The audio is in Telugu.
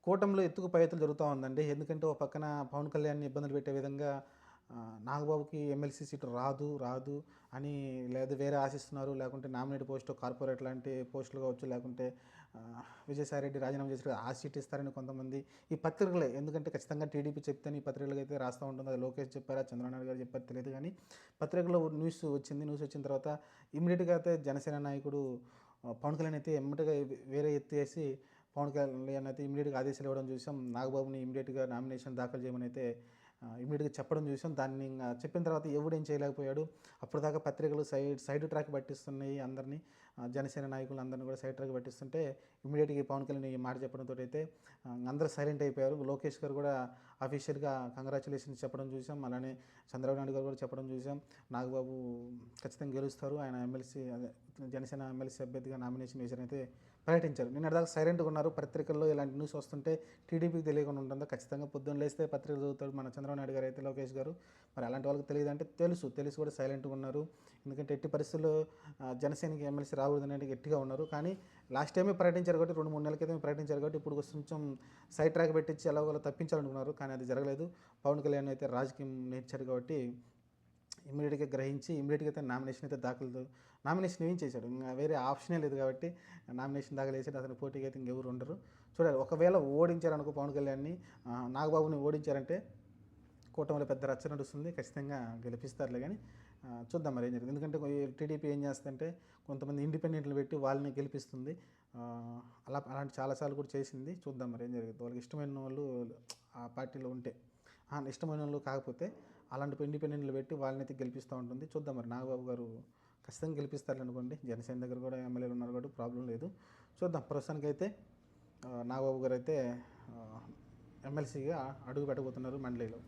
కూటమిలో ఎత్తుకు పై ఎత్తులు జరుగుతా ఉందండి. ఎందుకంటే ఓ పక్కన పవన్ కళ్యాణ్‌ని ఇబ్బందులు పెట్టే విధంగా నాగబాబుకి ఎమ్మెల్సీ సీటు రాదు అని లేదా వేరే ఆశిస్తున్నారు. లేకుంటే నామినేట్ పోస్టు, కార్పొరేట్ లాంటి పోస్టులు కావచ్చు, లేకుంటే విజయసాయిరెడ్డి రాజీనామా చేసారు ఆ సీట్ ఇస్తారని కొంతమంది ఈ పత్రికలే. ఎందుకంటే ఖచ్చితంగా టీడీపీ చెప్తేనే ఈ పత్రికలకైతే రాస్తూ ఉంటుంది. అది లోకేష్ చెప్పారా, చంద్రబాబు నాయుడు గారు చెప్పారో తెలియదు కానీ పత్రికలో న్యూస్ వచ్చింది. న్యూస్ వచ్చిన తర్వాత ఇమ్మీడియట్‌గా అయితే జనసేన నాయకుడు పవన్ కళ్యాణ్ అయితే ఎమ్మటగా వేరే ఎత్తేసి పవన్ కళ్యాణ్ అయితే ఇమ్మీడియట్‌గా ఆదేశాలు ఇవ్వడం చూసాం. నాగబాబుని ఇమ్మీడియట్‌గా నామినేషన్ దాఖలు చేయమని అయితే ఇమ్మీడియట్‌గా చెప్పడం చూసాం. దాన్ని ఇంగ చెప్పిన తర్వాత ఎవడేం చేయలేకపోయాడు. అప్పటిదాకా పత్రికలు సైడ్ ట్రాక్ పట్టిస్తున్నాయి అందరిని. జనసేన నాయకులందరిని కూడా సైడ్ ట్రాక్ పట్టిస్తుంటే ఇమ్మీడియట్‌గా పవన్ కళ్యాణ్ ఈ మాట చెప్పడంతోటి అయితే అందరూ సైలెంట్ అయిపోయారు. లోకేష్ గారు కూడా అఫీషియల్‌గా కంగ్రాచ్యులేషన్స్ చెప్పడం చూసాం. అలానే చంద్రబాబు నాయుడు గారు కూడా చెప్పడం చూసాం. నాగబాబు ఖచ్చితంగా గెలుస్తారు. ఆయన ఎమ్మెల్సీ అదే జనసేన ఎమ్మెల్సీ అభ్యర్థిగా నామినేషన్ వేశారనైతే ప్రకటించారు. నిన్నటిదాకా సైలెంట్‌గా ఉన్నారు. పత్రికల్లో ఇలాంటి న్యూస్ వస్తుంటే టీడీపీకి తెలియకుండా ఉంటుందా? ఖచ్చితంగా పొద్దున్న లేస్తే పత్రికలు చదువుతాడు మన చంద్రబాబు నాయుడు గారు అయితే, లోకేష్ గారు. మరి అలాంటి వాళ్ళకి తెలియదంటే తెలిసి కూడా సైలెంట్‌గా ఉన్నారు. ఎందుకంటే ఎట్టి పరిస్థితుల్లో జనసేనకి ఎమ్మెల్సీ రాకూడదనేది గట్టిగా ఉన్నారు. కానీ లాస్ట్ టైమే ప్రకటించారు కాబట్టి 2, 3 నెలల క్రితమే ప్రకటించారు కాబట్టి ఇప్పుడు కొంచెం సైడ్ ట్రాక్ పెట్టించి ఎలాగోలా తప్పించాలనుకున్నారు. కానీ అది జరగలేదు. పవన్ కళ్యాణ్ అయితే రాజకీయం నేర్చారు కాబట్టి ఇమ్మీడియట్‌గా గ్రహించి ఇమ్మీడియట్‌గా అయితే నామినేషన్ వేయించేసాడు. ఇంగ వేరే ఆప్షనే లేదు కాబట్టి నామినేషన్ దాఖలు చేసాడు. అతని పోటీకి అయితే ఇంకెవరు ఉండరు. చూడాలి ఒకవేళ ఓడించారనుకో పవన్ కళ్యాణ్‌ని, నాగబాబుని ఓడించారంటే కూటమిలో పెద్ద రచ్చ నడుస్తుంది. ఖచ్చితంగా గెలిపిస్తారులే కానీ చూద్దాం మరి ఏం జరుగుతుంది. ఎందుకంటే టీడీపీ ఏం చేస్తుందంటే కొంతమంది ఇండిపెండెంట్లు పెట్టి వాళ్ళని గెలిపిస్తుంది. అలాంటి చాలా సార్లు కూడా చేసింది. చూద్దాం మరి ఏం జరుగుద్దో. వాళ్ళకి ఇష్టమైన వాళ్ళు ఆ పార్టీలో ఉంటే, ఇష్టమైన వాళ్ళు కాకపోతే అలాంటి ఇండిపెండెంట్లు పెట్టి వాళ్ళనైతే గెలిపిస్తూ ఉంటుంది. చూద్దాం మరి నాగబాబు గారు ఖచ్చితంగా గెలిపిస్తారు అనుకోండి. జనసేన దగ్గర కూడా ఎమ్మెల్యేలు ఉన్నారు కాబట్టి ప్రాబ్లం లేదు. చూద్దాం ప్రస్తుతానికైతే నాగబాబు గారు అయితే ఎమ్మెల్సీగా అడుగు పెట్టబోతున్నారు మండలిలో.